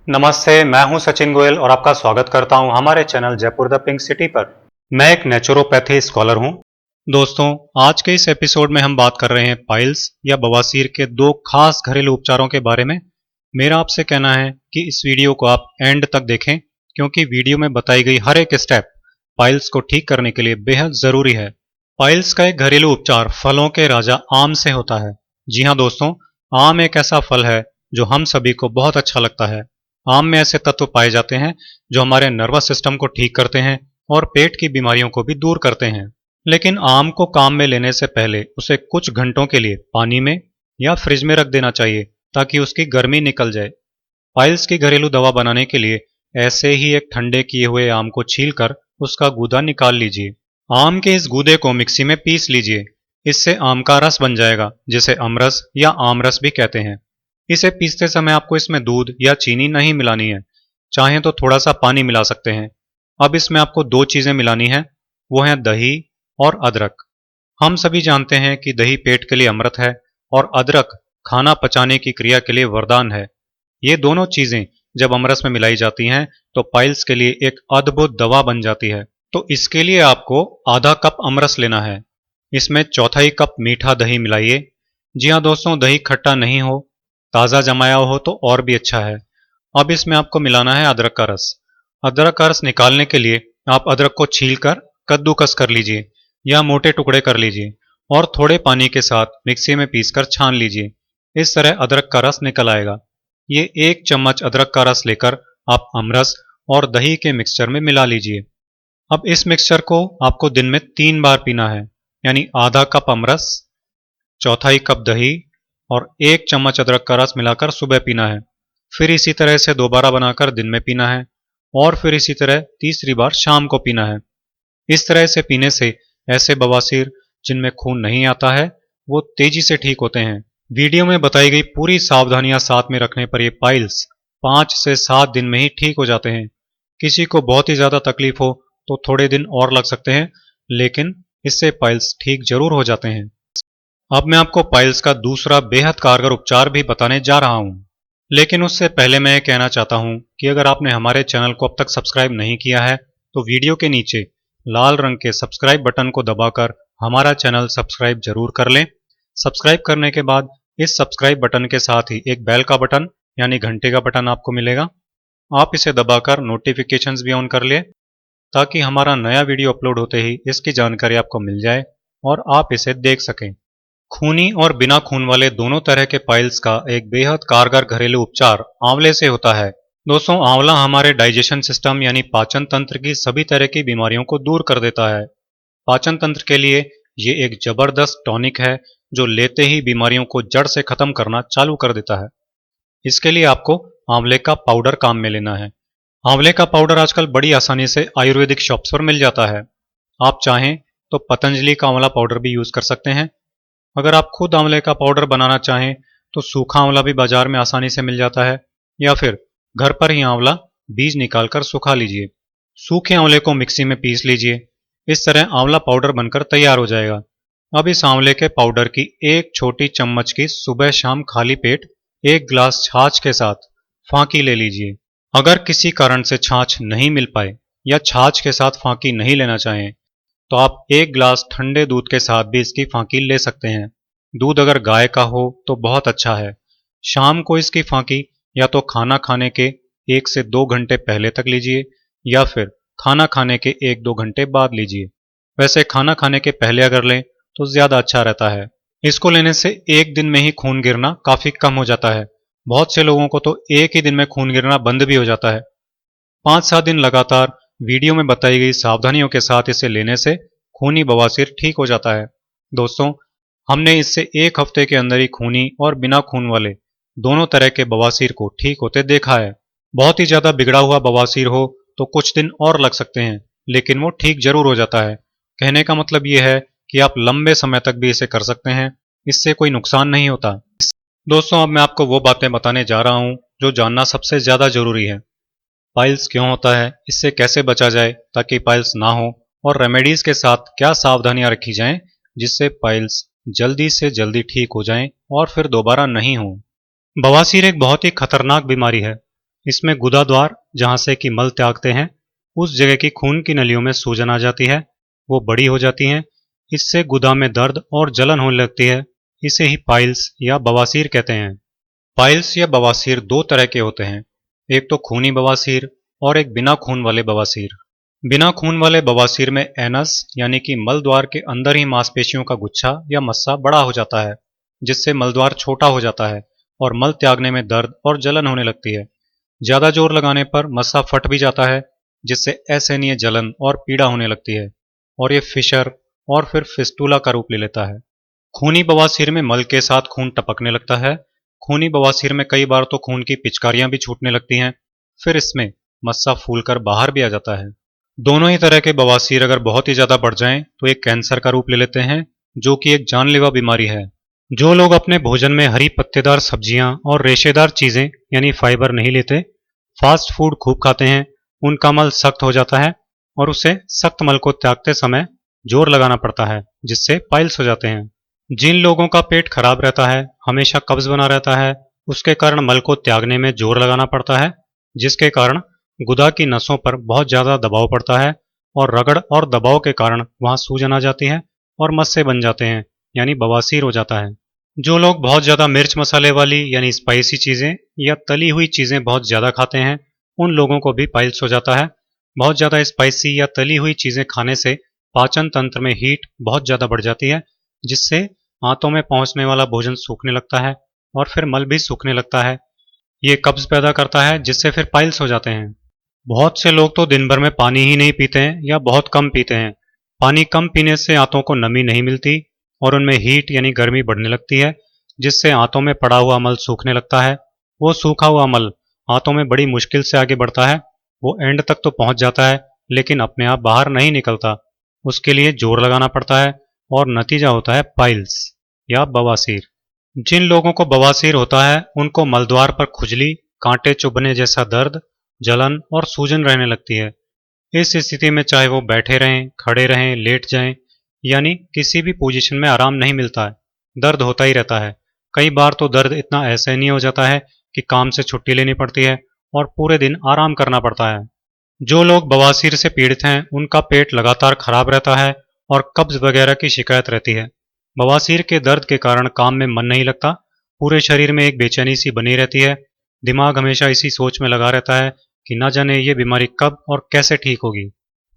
नमस्ते, मैं हूं सचिन गोयल और आपका स्वागत करता हूं हमारे channel Jaipur the pink city पर। मैं एक नेचुरोपैथी स्कॉलर हूं। दोस्तों, आज के इस एपिसोड में हम बात कर रहे हैं पाइल्स या बवासीर के दो खास घरेलू उपचारों के बारे में। मेरा आपसे कहना है कि इस वीडियो को आप एंड तक देखें, क्योंकि वीडियो में बताई गई हर एक स्टेप पाइल्स को ठीक करने के लिए बेहद जरूरी है। पाइल्स का एक घरेलू उपचार फलों के राजा आम से होता है। जी हाँ दोस्तों, आम एक ऐसा फल है जो हम सभी को बहुत अच्छा लगता है। आम में ऐसे तत्व पाए जाते हैं जो हमारे नर्वस सिस्टम को ठीक करते हैं और पेट की बीमारियों को भी दूर करते हैं। लेकिन आम को काम में लेने से पहले उसे कुछ घंटों के लिए पानी में या फ्रिज में रख देना चाहिए ताकि उसकी गर्मी निकल जाए। पाइल्स की घरेलू दवा बनाने के लिए ऐसे ही एक ठंडे किए हुए आम को छीलकर उसका गूदा निकाल लीजिए। आम के इस गूदे को मिक्सी में पीस लीजिए। इससे आम का रस बन जाएगा, जिसे अमरस या आम रस भी कहते हैं। इसे पीसते समय आपको इसमें दूध या चीनी नहीं मिलानी है, चाहें तो थोड़ा सा पानी मिला सकते हैं। अब इसमें आपको दो चीजें मिलानी है, वो है दही और अदरक। हम सभी जानते हैं कि दही पेट के लिए अमृत है और अदरक खाना पचाने की क्रिया के लिए वरदान है। ये दोनों चीजें जब अमरस में मिलाई जाती हैं तो पाइल्स के लिए एक अद्भुत दवा बन जाती है। तो इसके लिए आपको आधा कप अमरस लेना है। इसमें चौथाई कप मीठा दही मिलाइए। जी हाँ दोस्तों, दही खट्टा नहीं हो, ताज़ा जमाया हो तो और भी अच्छा है। अब इसमें आपको मिलाना है अदरक का रस। अदरक का रस निकालने के लिए आप अदरक को छीलकर कद्दूकस कर लीजिए या मोटे टुकड़े कर लीजिए और थोड़े पानी के साथ मिक्सी में पीसकर छान लीजिए। इस तरह अदरक का रस निकल आएगा। ये 1 चम्मच अदरक का रस लेकर आप अमरस और दही के मिक्सचर में मिला लीजिए। अब इस मिक्सचर को आपको दिन में 3 बार पीना है, यानी आधा कप अमरस, चौथाई कप दही और 1 चम्मच अदरक का रस मिलाकर सुबह पीना है। फिर इसी तरह से दोबारा बनाकर दिन में पीना है और फिर इसी तरह तीसरी बार शाम को पीना है। इस तरह से पीने से ऐसे बवासीर जिनमें खून नहीं आता है वो तेजी से ठीक होते हैं। वीडियो में बताई गई पूरी सावधानियां साथ में रखने पर ये पाइल्स 5 से 7 दिन में ही ठीक हो जाते हैं। किसी को बहुत ही ज्यादा तकलीफ हो तो थोड़े दिन और लग सकते हैं, लेकिन इससे पाइल्स ठीक जरूर हो जाते हैं। अब मैं आपको पाइल्स का दूसरा बेहद कारगर उपचार भी बताने जा रहा हूं, लेकिन उससे पहले मैं ये कहना चाहता हूं कि अगर आपने हमारे चैनल को अब तक सब्सक्राइब नहीं किया है तो वीडियो के नीचे लाल रंग के सब्सक्राइब बटन को दबाकर हमारा चैनल सब्सक्राइब जरूर कर लें। सब्सक्राइब करने के बाद इस सब्सक्राइब बटन के साथ ही एक बेल का बटन यानी घंटे का बटन आपको मिलेगा। आप इसे दबाकर नोटिफिकेशंस भी ऑन कर ले ताकि हमारा नया वीडियो अपलोड होते ही इसकी जानकारी आपको मिल जाए और आप इसे देख सकें। खूनी और बिना खून वाले दोनों तरह के पाइल्स का एक बेहद कारगर घरेलू उपचार आंवले से होता है। दोस्तों, आंवला हमारे डाइजेशन सिस्टम यानी पाचन तंत्र की सभी तरह की बीमारियों को दूर कर देता है। पाचन तंत्र के लिए ये एक जबरदस्त टॉनिक है जो लेते ही बीमारियों को जड़ से खत्म करना चालू कर देता है। इसके लिए आपको आंवले का पाउडर काम में लेना है। आंवले का पाउडर आजकल बड़ी आसानी से आयुर्वेदिक शॉप्स पर मिल जाता है। आप चाहें तो पतंजलि का आंवला पाउडर भी यूज कर सकते हैं। अगर आप खुद आंवले का पाउडर बनाना चाहें तो सूखा आंवला भी बाजार में आसानी से मिल जाता है, या फिर घर पर ही आंवला बीज निकालकर सुखा लीजिए। सूखे आंवले को मिक्सी में पीस लीजिए। इस तरह आंवला पाउडर बनकर तैयार हो जाएगा। अब इस आंवले के पाउडर की 1 छोटी चम्मच की सुबह शाम खाली पेट 1 गिलास छाछ के साथ फांकी ले लीजिए। अगर किसी कारण से छाछ नहीं मिल पाए या छाछ के साथ फांकी नहीं लेना चाहें तो आप 1 गिलास ठंडे दूध के साथ भी इसकी फांकी ले सकते हैं। दूध अगर गाय का हो तो बहुत अच्छा है। शाम को इसकी फांकी या तो खाना खाने के 1 से 2 घंटे पहले तक लीजिए या फिर खाना खाने के 1-2 घंटे बाद लीजिए। वैसे खाना खाने के पहले अगर लें तो ज्यादा अच्छा रहता है। इसको लेने से 1 दिन में ही खून गिरना काफी कम हो जाता है। बहुत से लोगों को तो 1 ही दिन में खून गिरना बंद भी हो जाता है। 5-7 दिन लगातार वीडियो में बताई गई सावधानियों के साथ इसे लेने से खूनी बवासीर ठीक हो जाता है। दोस्तों, हमने इससे 1 हफ्ते के अंदर ही खूनी और बिना खून वाले दोनों तरह के बवासीर को ठीक होते देखा है। बहुत ही ज्यादा बिगड़ा हुआ बवासीर हो तो कुछ दिन और लग सकते हैं, लेकिन वो ठीक जरूर हो जाता है। कहने का मतलब ये है कि आप लंबे समय तक भी इसे कर सकते हैं, इससे कोई नुकसान नहीं होता। दोस्तों, अब मैं आपको वो बातें बताने जा रहा हूं जो जानना सबसे ज्यादा जरूरी है। पाइल्स क्यों होता है, इससे कैसे बचा जाए ताकि पाइल्स ना हो, और रेमेडीज के साथ क्या सावधानियां रखी जाएं जिससे पाइल्स जल्दी से जल्दी ठीक हो जाएं और फिर दोबारा नहीं हो। बवासीर एक बहुत ही खतरनाक बीमारी है। इसमें गुदा द्वार, जहां से कि मल त्यागते हैं, उस जगह की खून की नलियों में सूजन आ जाती है, वो बड़ी हो जाती हैं। इससे गुदा में दर्द और जलन होने लगती है। इसे ही पाइल्स या बवासीर कहते हैं। पाइल्स या बवासीर दो तरह के होते हैं, एक तो खूनी बवासीर और एक बिना खून वाले बवासीर। बिना खून वाले बवासीर में एनस यानी कि मल द्वार के अंदर ही मांसपेशियों का गुच्छा या मस्सा बड़ा हो जाता है, जिससे मल द्वार छोटा हो जाता है और मल त्यागने में दर्द और जलन होने लगती है। ज्यादा जोर लगाने पर मस्सा फट भी जाता है, जिससे असहनीय जलन और पीड़ा होने लगती है और ये फिशर और फिर फिस्टुला का रूप ले लेता है। खूनी बवासीर में मल के साथ खून टपकने लगता है। खूनी बवासीर में कई बार तो खून की पिचकारियां भी छूटने लगती हैं। फिर इसमें मस्सा फूलकर बाहर भी आ जाता है। दोनों ही तरह के बवासीर अगर बहुत ही ज्यादा बढ़ जाएं तो एक कैंसर का रूप ले लेते हैं, जो कि एक जानलेवा बीमारी है। जो लोग अपने भोजन में हरी पत्तेदार सब्जियां और रेशेदार चीजें यानी फाइबर नहीं लेते, फास्ट फूड खूब खाते हैं, उनका मल सख्त हो जाता है और उसे सख्त मल को त्यागते समय जोर लगाना पड़ता है, जिससे पाइल्स हो जाते हैं। जिन लोगों का पेट खराब रहता है, हमेशा कब्ज बना रहता है, उसके कारण मल को त्यागने में जोर लगाना पड़ता है, जिसके कारण गुदा की नसों पर बहुत ज्यादा दबाव पड़ता है और रगड़ और दबाव के कारण वहां सूजन आ जाती है और मस्से बन जाते हैं, यानी बवासीर हो जाता है। जो लोग बहुत ज्यादा मिर्च मसाले वाली यानी स्पाइसी चीजें या तली हुई चीजें बहुत ज्यादा खाते हैं, उन लोगों को भी पाइल्स हो जाता है। बहुत ज्यादा स्पाइसी या तली हुई चीजें खाने से पाचन तंत्र में हीट बहुत ज्यादा बढ़ जाती है, जिससे आंतों में पहुंचने वाला भोजन सूखने लगता है और फिर मल भी सूखने लगता है। ये कब्ज पैदा करता है, जिससे फिर पाइल्स हो जाते हैं। बहुत से लोग तो दिन भर में पानी ही नहीं पीते हैं या बहुत कम पीते हैं। पानी कम पीने से आंतों को नमी नहीं मिलती और उनमें हीट यानी गर्मी बढ़ने लगती है, जिससे आंतों में पड़ा हुआ मल सूखने लगता है। वो सूखा हुआ मल आंतों में बड़ी मुश्किल से आगे बढ़ता है। वो एंड तक तो पहुंच जाता है, लेकिन अपने आप बाहर नहीं निकलता। उसके लिए जोर लगाना पड़ता है और नतीजा होता है पाइल्स या बवासीर। जिन लोगों को बवासीर होता है, उनको मलद्वार पर खुजली, कांटे चुभने जैसा दर्द, जलन और सूजन रहने लगती है। इस स्थिति में चाहे वो बैठे रहें, खड़े रहें, लेट जाएं, यानी किसी भी पोजीशन में आराम नहीं मिलता है, दर्द होता ही रहता है। कई बार तो दर्द इतना असहनीय हो जाता है कि काम से छुट्टी लेनी पड़ती है और पूरे दिन आराम करना पड़ता है। जो लोग बवासीर से पीड़ित हैं, उनका पेट लगातार खराब रहता है और कब्ज वगैरह की शिकायत रहती है। बवासीर के दर्द के कारण काम में मन नहीं लगता, पूरे शरीर में एक बेचैनी सी बनी रहती है। दिमाग हमेशा इसी सोच में लगा रहता है कि न जाने ये बीमारी कब और कैसे ठीक होगी।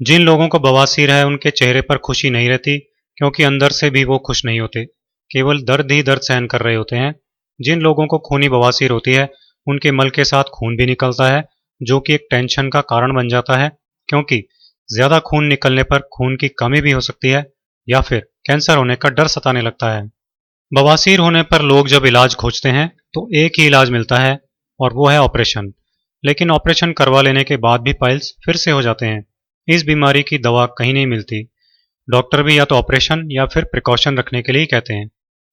जिन लोगों को बवासीर है, उनके चेहरे पर खुशी नहीं रहती, क्योंकि अंदर से भी वो खुश नहीं होते, केवल दर्द ही दर्द सहन कर रहे होते हैं। जिन लोगों को खूनी बवासीर होती है, उनके मल के साथ खून भी निकलता है, जो कि एक टेंशन का कारण बन जाता है, क्योंकि ज्यादा खून निकलने पर खून की कमी भी हो सकती है या फिर कैंसर होने का डर सताने लगता है। बवासीर होने पर लोग जब इलाज खोजते हैं तो एक ही इलाज मिलता है और वो है ऑपरेशन। लेकिन ऑपरेशन करवा लेने के बाद भी पाइल्स फिर से हो जाते हैं। इस बीमारी की दवा कहीं नहीं मिलती। डॉक्टर भी या तो ऑपरेशन या फिर प्रिकॉशन रखने के लिए ही कहते हैं।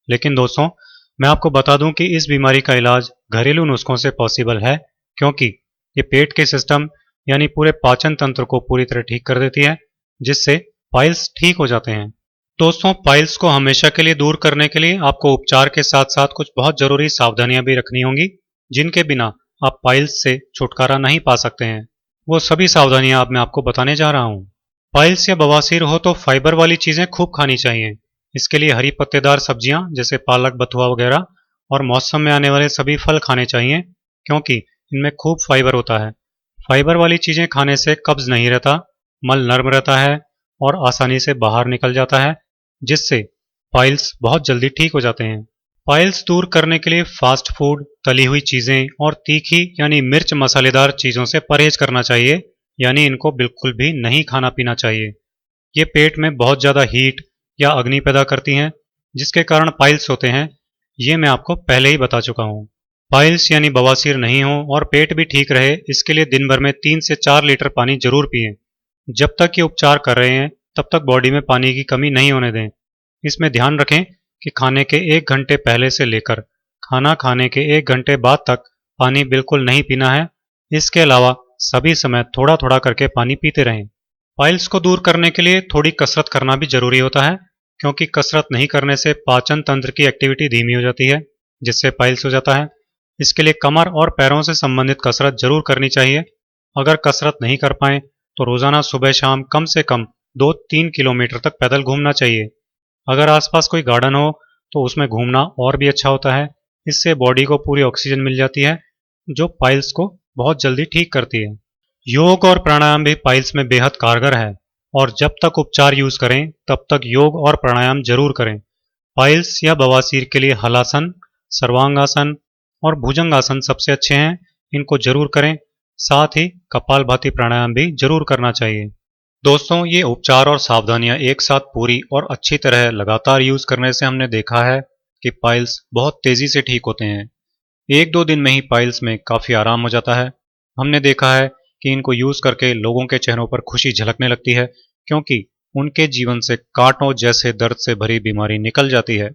लेकिन दोस्तों, मैं आपको बता दूं कि इस बीमारी का इलाज घरेलू नुस्खों से पॉसिबल है, क्योंकि ये पेट के सिस्टम यानी पूरे पाचन तंत्र को पूरी तरह ठीक कर देती है, जिससे पाइल्स ठीक हो जाते हैं। दोस्तों, पाइल्स को हमेशा के लिए दूर करने के लिए आपको उपचार के साथ साथ कुछ बहुत जरूरी सावधानियां भी रखनी होंगी, जिनके बिना आप पाइल्स से छुटकारा नहीं पा सकते हैं। वो सभी सावधानियां अब मैं आपको बताने जा रहा हूँ। पाइल्स या बवासीर हो तो फाइबर वाली चीजें खूब खानी चाहिए। इसके लिए हरी पत्तेदार सब्जियां जैसे पालक, बथुआ वगैरह और मौसम में आने वाले सभी फल खाने चाहिए, क्योंकि इनमें खूब फाइबर होता है। फाइबर वाली चीजें खाने से कब्ज नहीं रहता, मल नर्म रहता है और आसानी से बाहर निकल जाता है, जिससे पाइल्स बहुत जल्दी ठीक हो जाते हैं। पाइल्स दूर करने के लिए फास्ट फूड, तली हुई चीजें और तीखी यानी मिर्च मसालेदार चीजों से परहेज करना चाहिए, यानी इनको बिल्कुल भी नहीं खाना पीना चाहिए। ये पेट में बहुत ज्यादा हीट या अग्नि पैदा करती हैं, जिसके कारण पाइल्स होते हैं। ये मैं आपको पहले ही बता चुका हूँ। पाइल्स यानी बवासीर नहीं हो और पेट भी ठीक रहे, इसके लिए दिन भर में 3 से 4 लीटर पानी जरूर पिएं। जब तक ये उपचार कर रहे हैं, तब तक बॉडी में पानी की कमी नहीं होने दें। इसमें ध्यान रखें कि खाने के 1 घंटे पहले से लेकर खाना खाने के 1 घंटे बाद तक पानी बिल्कुल नहीं पीना है। इसके अलावा सभी समय थोड़ा थोड़ा करके पानी पीते रहें। पाइल्स को दूर करने के लिए थोड़ी कसरत करना भी जरूरी होता है, क्योंकि कसरत नहीं करने से पाचन तंत्र की एक्टिविटी धीमी हो जाती है, जिससे पाइल्स हो जाता है। इसके लिए कमर और पैरों से संबंधित कसरत जरूर करनी चाहिए। अगर कसरत नहीं कर पाएं तो रोजाना सुबह शाम कम से कम 2-3 किलोमीटर तक पैदल घूमना चाहिए। अगर आसपास कोई गार्डन हो तो उसमें घूमना और भी अच्छा होता है। इससे बॉडी को पूरी ऑक्सीजन मिल जाती है जो पाइल्स को बहुत जल्दी ठीक करती है। योग और प्राणायाम भी पाइल्स में बेहद कारगर है और जब तक उपचार यूज करें तब तक योग और प्राणायाम जरूर करें। पाइल्स या बवासीर के लिए हलासन, सर्वांगासन और भुजंगासन सबसे अच्छे हैं, इनको जरूर करें। साथ ही कपालभाति प्राणायाम भी जरूर करना चाहिए। दोस्तों, ये उपचार और सावधानियां एक साथ पूरी और अच्छी तरह लगातार यूज करने से हमने देखा है कि पाइल्स बहुत तेजी से ठीक होते हैं। 1-2 दिन में ही पाइल्स में काफी आराम हो जाता है। हमने देखा है कि इनको यूज करके लोगों के चेहरों पर खुशी झलकने लगती है क्योंकि उनके जीवन से कांटों जैसे दर्द से भरी बीमारी निकल जाती है।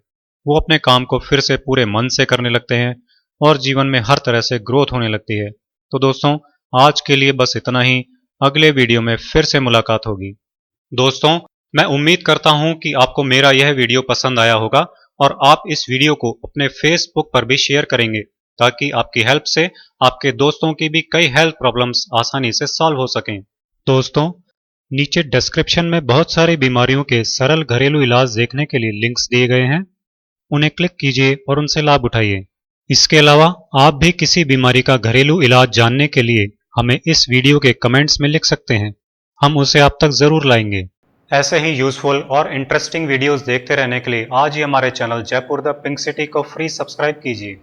वो अपने काम को फिर से पूरे मन से करने लगते हैं और जीवन में हर तरह से ग्रोथ होने लगती है। तो दोस्तों, आज के लिए बस इतना ही। अगले वीडियो में फिर से मुलाकात होगी। दोस्तों, मैं उम्मीद करता हूं कि आपको मेरा यह वीडियो पसंद आया होगा और आप इस वीडियो को अपने फेसबुक पर भी शेयर करेंगे ताकि आपकी हेल्प से आपके दोस्तों की भी कई हेल्थ प्रॉब्लम्स आसानी से सॉल्व हो सकें। दोस्तों, नीचे डिस्क्रिप्शन में बहुत सारी बीमारियों के सरल घरेलू इलाज देखने के लिए लिंक्स दिए गए हैं। उन्हें क्लिक कीजिए और उनसे लाभ उठाइए। इसके अलावा आप भी किसी बीमारी का घरेलू इलाज जानने के लिए हमें इस वीडियो के कमेंट्स में लिख सकते हैं। हम उसे आप तक जरूर लाएंगे। ऐसे ही यूजफुल और इंटरेस्टिंग वीडियोस देखते रहने के लिए आज ही हमारे channel Jaipur the pink city को फ्री सब्सक्राइब कीजिए।